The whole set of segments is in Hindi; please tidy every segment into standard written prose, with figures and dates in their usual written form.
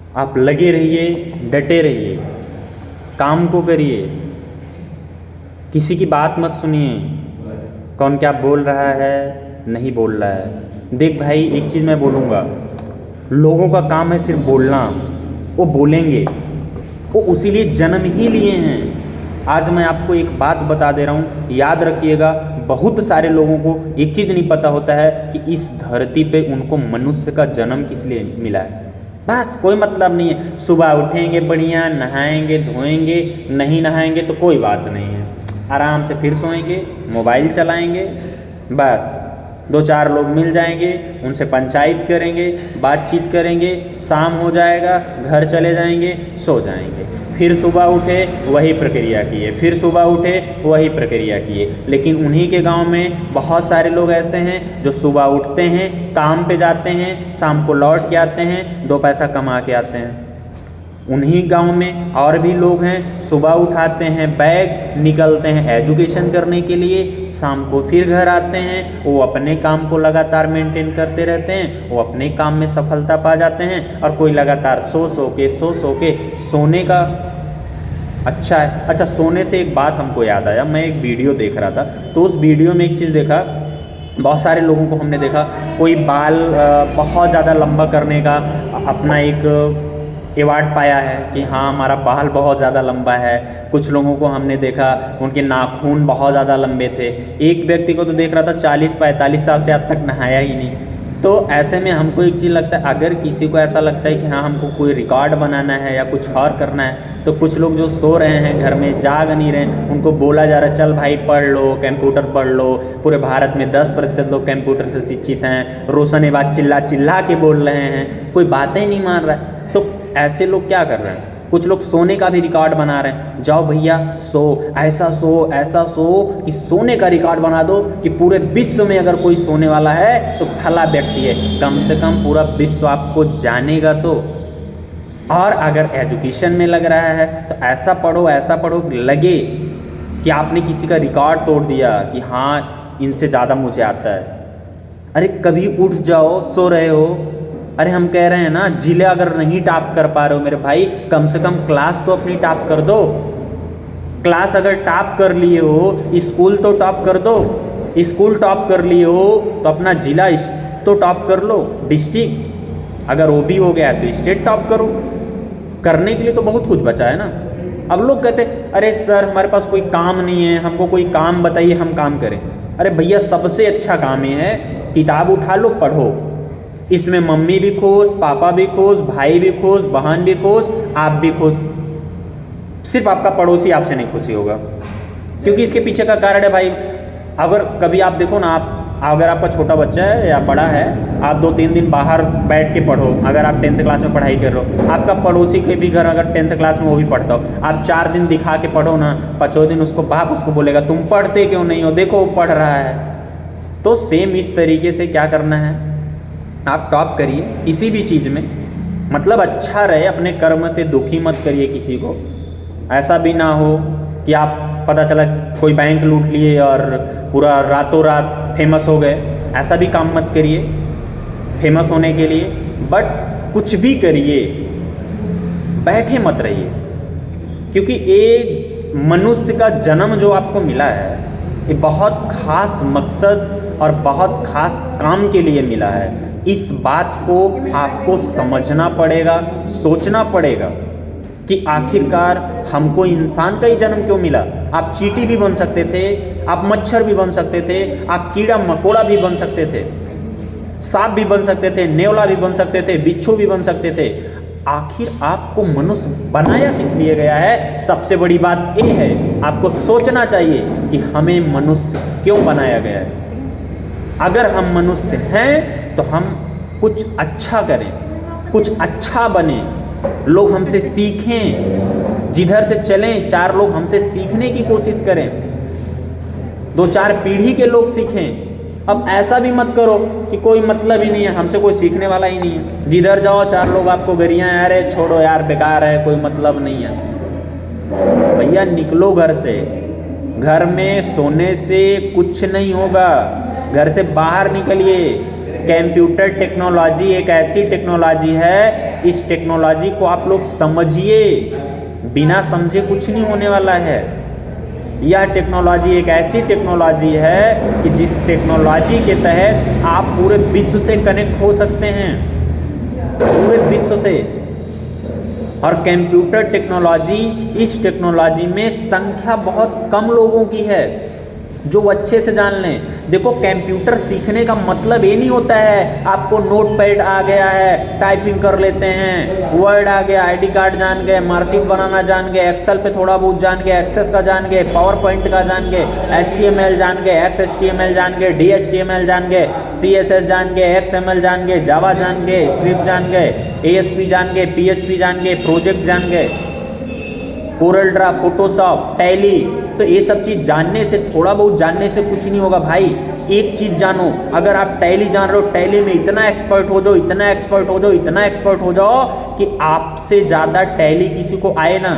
आप लगे रहिए, डटे रहिए, काम को करिए, किसी की बात मत सुनिए, कौन क्या बोल रहा है नहीं बोल रहा है। देख भाई, एक चीज़ मैं बोलूँगा, लोगों का काम है सिर्फ बोलना, वो बोलेंगे, वो उसी लिए जन्म ही लिए हैं। आज मैं आपको एक बात बता दे रहा हूँ, याद रखिएगा, बहुत सारे लोगों को एक चीज़ नहीं पता होता है कि इस धरती पे उनको मनुष्य का जन्म किस लिए मिला है। बस कोई मतलब नहीं है, सुबह उठेंगे बढ़िया, नहाएंगे धोएंगे, नहीं नहाएंगे तो कोई बात नहीं है, आराम से फिर सोएंगे, मोबाइल चलाएंगे, बस दो चार लोग मिल जाएंगे, उनसे पंचायत करेंगे, बातचीत करेंगे, शाम हो जाएगा, घर चले जाएंगे, सो जाएंगे, फिर सुबह उठे वही प्रक्रिया किए, फिर सुबह उठे वही प्रक्रिया किए। लेकिन उन्हीं के गांव में बहुत सारे लोग ऐसे हैं जो सुबह उठते हैं, काम पे जाते हैं, शाम को लौट के आते हैं, दो पैसा कमा के आते हैं। उन्हीं गांव में और भी लोग हैं, सुबह उठाते हैं, बैग निकलते हैं एजुकेशन करने के लिए, शाम को फिर घर आते हैं, वो अपने काम को लगातार मेंटेन करते रहते हैं, वो अपने काम में सफलता पा जाते हैं। और कोई लगातार सो सो के सोने का अच्छा है। अच्छा, सोने से एक बात हमको याद आया, मैं एक वीडियो देख रहा था, तो उस वीडियो में एक चीज़ देखा, बहुत सारे लोगों को हमने देखा, कोई बाल बहुत ज़्यादा लंबा करने का अपना एक अवार्ड पाया है कि हाँ हमारा बाल बहुत ज़्यादा लंबा है। कुछ लोगों को हमने देखा उनके नाखून बहुत ज़्यादा लंबे थे। एक व्यक्ति को तो देख रहा था 40-45 साल से आज तक नहाया ही नहीं। तो ऐसे में हमको एक चीज़ लगता है, अगर किसी को ऐसा लगता है कि हाँ हमको कोई रिकॉर्ड बनाना है या कुछ और करना है, तो कुछ लोग जो सो रहे हैं घर में, जाग नहीं रहे, उनको बोला जा रहा है चल भाई पढ़ लो, कंप्यूटर पढ़ लो। पूरे भारत में 10% लोग कंप्यूटर से शिक्षित हैं, रोशन ये बात चिल्ला चिल्ला के बोल रहे हैं, कोई बातें नहीं मान रहा है। तो ऐसे लोग क्या कर रहे हैं, कुछ लोग सोने का भी रिकॉर्ड बना रहे हैं, जाओ भैया सो, ऐसा सो कि सोने का रिकॉर्ड बना दो कि पूरे विश्व में अगर कोई सोने वाला है तो भला व्यक्ति है, कम से कम पूरा विश्व आपको जानेगा तो। और अगर एजुकेशन में लग रहा है तो ऐसा पढ़ो लगे कि आपने किसी का रिकॉर्ड तोड़ दिया कि हाँ इनसे ज़्यादा मुझे आता है। अरे कभी उठ जाओ, सो रहे हो, अरे हम कह रहे हैं ना, जिले अगर नहीं टॉप कर पा रहे हो मेरे भाई, कम से कम क्लास तो अपनी टॉप कर दो। क्लास अगर टॉप कर लिए हो, स्कूल तो टॉप कर दो। स्कूल टॉप कर लिए हो तो अपना जिला तो टॉप कर लो, डिस्ट्रिक्ट अगर वो भी हो गया तो स्टेट टॉप करो। करने के लिए तो बहुत कुछ बचा है ना। अब लोग कहते हैं अरे सर हमारे पास कोई काम नहीं है, हमको कोई काम बताइए हम काम करें। अरे भैया सबसे अच्छा काम ये है, किताब उठा लो पढ़ो, इसमें मम्मी भी खुश, पापा भी खुश, भाई भी खुश, बहन भी खुश, आप भी खुश। सिर्फ आपका पड़ोसी आपसे नहीं खुशी होगा, क्योंकि इसके पीछे का कारण है भाई, अगर कभी आप देखो ना, आप अगर आपका छोटा बच्चा है या बड़ा है, आप 2-3 दिन बाहर बैठ के पढ़ो, अगर आप 10th क्लास में पढ़ाई कर रहे हो, आपका पड़ोसी के भी घर अगर 10th क्लास में वो भी पढ़ता हो, आप 4 दिन दिखा के पढ़ो ना, 5वें दिन उसको बाप उसको बोलेगा तुम पढ़ते क्यों नहीं हो, देखो वो पढ़ रहा है। तो सेम इस तरीके से क्या करना है, आप टॉप करिए किसी भी चीज़ में, मतलब अच्छा रहे, अपने कर्म से दुखी मत करिए किसी को। ऐसा भी ना हो कि आप पता चला कोई बैंक लूट लिए और पूरा रातों रात फेमस हो गए, ऐसा भी काम मत करिए फेमस होने के लिए। बट कुछ भी करिए, बैठे मत रहिए, क्योंकि ये मनुष्य का जन्म जो आपको मिला है ये बहुत खास मकसद और बहुत खास काम के लिए मिला है। इस बात को आपको समझना पड़ेगा, सोचना पड़ेगा कि आखिरकार हमको इंसान का ही जन्म क्यों मिला। आप चींटी भी बन सकते थे, आप मच्छर भी बन सकते थे, आप कीड़ा मकोड़ा भी बन सकते थे, सांप भी बन सकते थे, नेवला भी बन सकते थे, बिच्छू भी बन सकते थे। आखिर आपको मनुष्य बनाया किस लिए गया है, सबसे बड़ी बात ये है, आपको सोचना चाहिए कि हमें मनुष्य क्यों बनाया गया है। अगर हम मनुष्य हैं तो हम कुछ अच्छा करें, कुछ अच्छा बने, लोग हमसे सीखें, जिधर से चलें 4 लोग हमसे सीखने की कोशिश करें, 2-4 पीढ़ी के लोग सीखें। अब ऐसा भी मत करो कि कोई मतलब ही नहीं है, हमसे कोई सीखने वाला ही नहीं है, जिधर जाओ 4 लोग आपको गरियाँ, अरे छोड़ो यार बेकार है, कोई मतलब नहीं है। भैया निकलो घर से, घर में सोने से कुछ नहीं होगा, घर से बाहर निकलिए, कंप्यूटर टेक्नोलॉजी एक ऐसी टेक्नोलॉजी है, इस टेक्नोलॉजी को आप लोग समझिए, बिना समझे कुछ नहीं होने वाला है। यह टेक्नोलॉजी एक ऐसी टेक्नोलॉजी है कि जिस टेक्नोलॉजी के तहत आप पूरे विश्व से कनेक्ट हो सकते हैं, पूरे विश्व से। और कंप्यूटर टेक्नोलॉजी, इस टेक्नोलॉजी में संख्या बहुत कम लोगों की है जो अच्छे से जान लें। देखो, कंप्यूटर सीखने का मतलब ये नहीं होता है आपको नोटपैड आ गया है टाइपिंग कर लेते हैं, वर्ड आ गया, आईडी कार्ड जान गए, मार्कशीट बनाना जान गए, एक्सेल पे थोड़ा बहुत जान गए, एक्सेस का जान गए, पावर पॉइंट का जान गए, HTML जान गए, XHTML जान गए, DHTML जान गए, CSS जान गए, XML जान गए, जावा जान गए, स्क्रिप्ट जान गए, ASP जान गए, PHP जान गए, प्रोजेक्ट जान गए, कोरल ड्रा, फोटोशॉप, टैली। तो ये सब चीज़ जानने से, थोड़ा बहुत जानने से कुछ नहीं होगा भाई। एक चीज़ जानो, अगर आप टैली जान रहे हो, टैली में इतना एक्सपर्ट हो जाओ, इतना एक्सपर्ट हो जाओ, इतना एक्सपर्ट हो जाओ कि आपसे ज़्यादा टैली किसी को आए ना।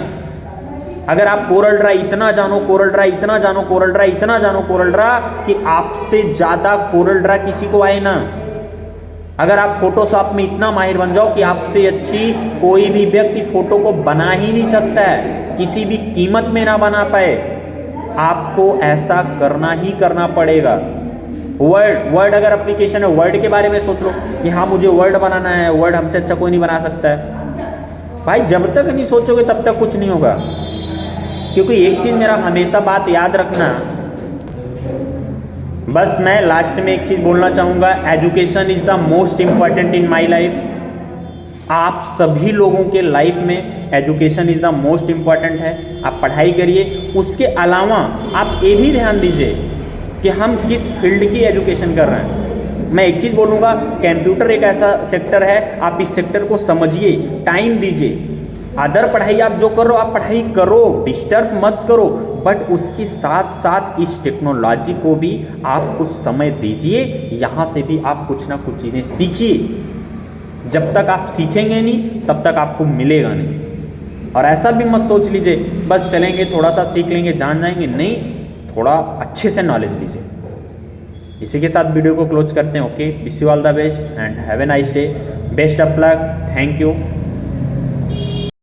अगर आप कोरल ड्रा इतना जानो, कोरल ड्रा इतना जानो, कोरल ड्रा इतना जानो, कोरल ड्रा कि आपसे ज़्यादा कोरल ड्रा किसी को आए ना। अगर आप फोटोशॉप में इतना माहिर बन जाओ कि आपसे अच्छी कोई भी व्यक्ति फोटो को बना ही नहीं सकता है, किसी भी कीमत में ना बना पाए, आपको ऐसा करना ही करना पड़ेगा। वर्ड अगर एप्लीकेशन है, वर्ड के बारे में सोच लो कि हाँ मुझे वर्ड बनाना है, वर्ड हमसे अच्छा कोई नहीं बना सकता है। भाई जब तक नहीं सोचोगे तब तक कुछ नहीं होगा। क्योंकि एक चीज़ मेरा हमेशा बात याद रखना, बस मैं लास्ट में एक चीज़ बोलना चाहूँगा, education is the most important in my life. आप सभी लोगों के लाइफ में education is the most important है। आप पढ़ाई करिए, उसके अलावा आप ये भी ध्यान दीजिए कि हम किस फील्ड की एजुकेशन कर रहे हैं। मैं एक चीज़ बोलूँगा, कंप्यूटर एक ऐसा सेक्टर है, आप इस सेक्टर को समझिए, टाइम दीजिए। अदर पढ़ाई आप जो करो, आप पढ़ाई करो, डिस्टर्ब मत करो, बट उसके साथ साथ इस टेक्नोलॉजी को भी आप कुछ समय दीजिए, यहाँ से भी आप कुछ ना कुछ चीज़ें सीखिए। जब तक आप सीखेंगे नहीं तब तक आपको मिलेगा नहीं। और ऐसा भी मत सोच लीजिए बस चलेंगे, थोड़ा सा सीख लेंगे, जान जाएंगे, नहीं, थोड़ा अच्छे से नॉलेज लीजिए। इसी के साथ वीडियो को क्लोज करते हैं। Okay, wish you all the best and have a nice day, best of luck, thank you.